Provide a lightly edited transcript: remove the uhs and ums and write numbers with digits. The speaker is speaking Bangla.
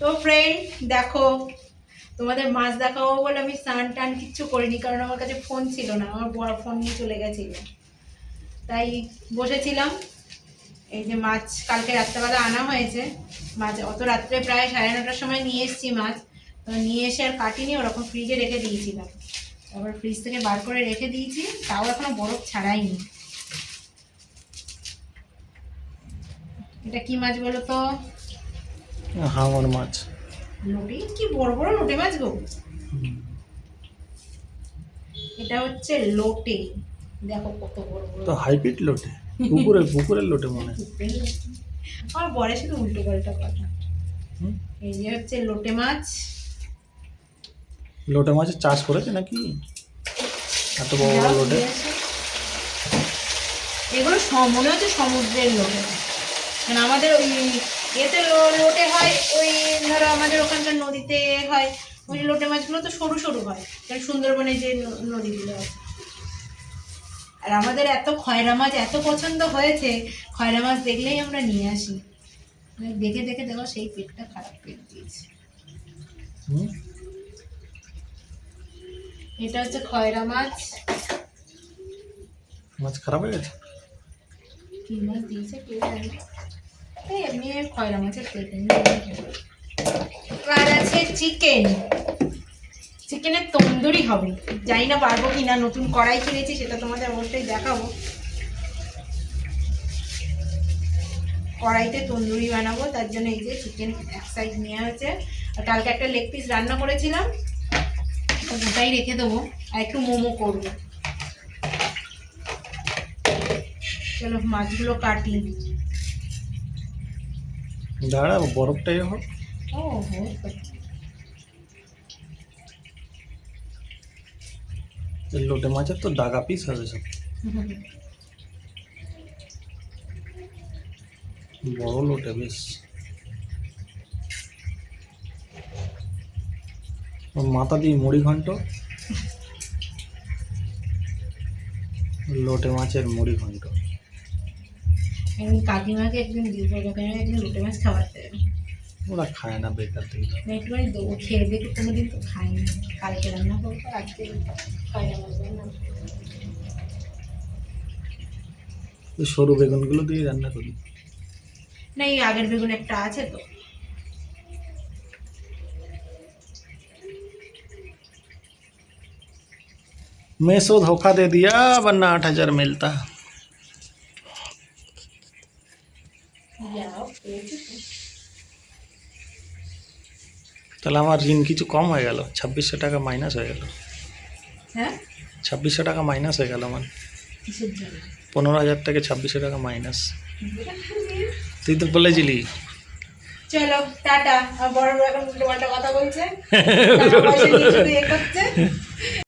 তো ফ্রেন্ড দেখো, তোমাদের মাছ দেখাবো বলে আমি স্নান টান কিচ্ছু করিনি, কারণ আমার কাছে ফোন ছিল না, আমার বড় ফোন নিয়ে চলে গেছিল। তাই বসেছিলাম। এই যে মাছ কালকে রাত্রেবেলা আনা হয়েছে, মাছ অত রাত্রে প্রায় 9:30টার সময় নিয়ে এসেছি মাছ। তো নিয়ে এসে আর কাটিনি, ওরকম ফ্রিজে রেখে দিয়েছিলাম। তারপর ফ্রিজ থেকে বার করে রেখে দিয়েছি, তাও এখনো বরফ ছাড়াইনি। এটা কি মাছ বলো তো? হাঙর মাছ। লোটে, কি বড় বড় লোটে মাছ গো। এটা হচ্ছে লোটে, দেখো কত বড় বড়। তো হাইব্রিড লোটে, পুকুরের লোটে মনে হয়। আমার বরে শুধু উল্টো পাল্টা কথা। এই যে হচ্ছে লোটে মাছ। লোটে মাছের চাষ করেছে নাকি এত বড় বড় লোটে? এগুলো মনে হচ্ছে সমুদ্রের লোটে, মানে আমাদের ওই এতে লোটে হয়, ওই ধরো আমাদের ওখানকার নদীতে হয় ওই লোটে মাছগুলো তো সরু সরু হয়, সুন্দরবনে যে নদীগুলো আছে। আর আমাদের এত খয়রা মাছ এত পছন্দ হয়েছে, খয়রা মাছ দেখলেই আমরা নিয়ে আসি। দেখে দেখে দেখো সেই পেটটা খারাপ করে দিয়েছে। এটা হচ্ছে খয়রা মাছ। মাছ খারাপ হয়ে গেছে? কি মাছ দিয়েছে কে জানে, এই এমনি খয়রা মাছের পেট। আর আছে চিকেন, চিকেনের তন্দুরি হবে। জানি না পারবো কিনা, নতুন কড়াই কিনেছি, সেটা তোমাদের অবশ্যই দেখাবো। কড়াইতে তন্দুরি বানাবো, তার জন্য এই যে চিকেন এক সাইড নেওয়া হয়েছে। আর কালকে একটা লেগ পিস রান্না করেছিলাম, ওটাই রেখে দেবো। আর একটু মোমো করবো। চলো মাছগুলো কাটি। দাঁড়া, বরফটাই হোক। ও হো, লোটে মাছের তো দাগা পিস হবে সব, বড় লোটে বেশ। মাথা দিয়ে মুড়ি ঘন্ট, লোটে মাছের মুড়ি ঘন্ট। আমি কাকিমাকে একদিন দিব, কাকিমাকে একদিন লোটে মাছ খাওয়াতে হবে। ওরা খায় না, বেকার থেকে। একটুখানি দেবো, খেয়ে দেখে কোনোদিন তো খাইনি। কালকে রান্না করবো, আজকে খয়রা মাছ রান্না করবো। ওই সরু বেগুনগুলো দিয়ে রান্না করি। না, এই আগের বেগুন একটা আছে তো। मेसो धोखा दे दिया, वरना 8,000 मिलता। তাহলে আমার ঋণ কিছু কম হয়ে গেল, 2600 টাকা মাইনাস হয়ে গেল। হ্যাঁ, 2600 টাকা মাইনাস হয়ে গেল আমার। কিসের জন্য? 15,000 থেকে 2600 টাকা মাইনাস। তুই তো বলেছিলি। চলো টাটা। আর বড় বড় এখন উল্টো পাল্টা কথা বলছে, টাকা পয়সা নিয়ে শুধু এ করছে।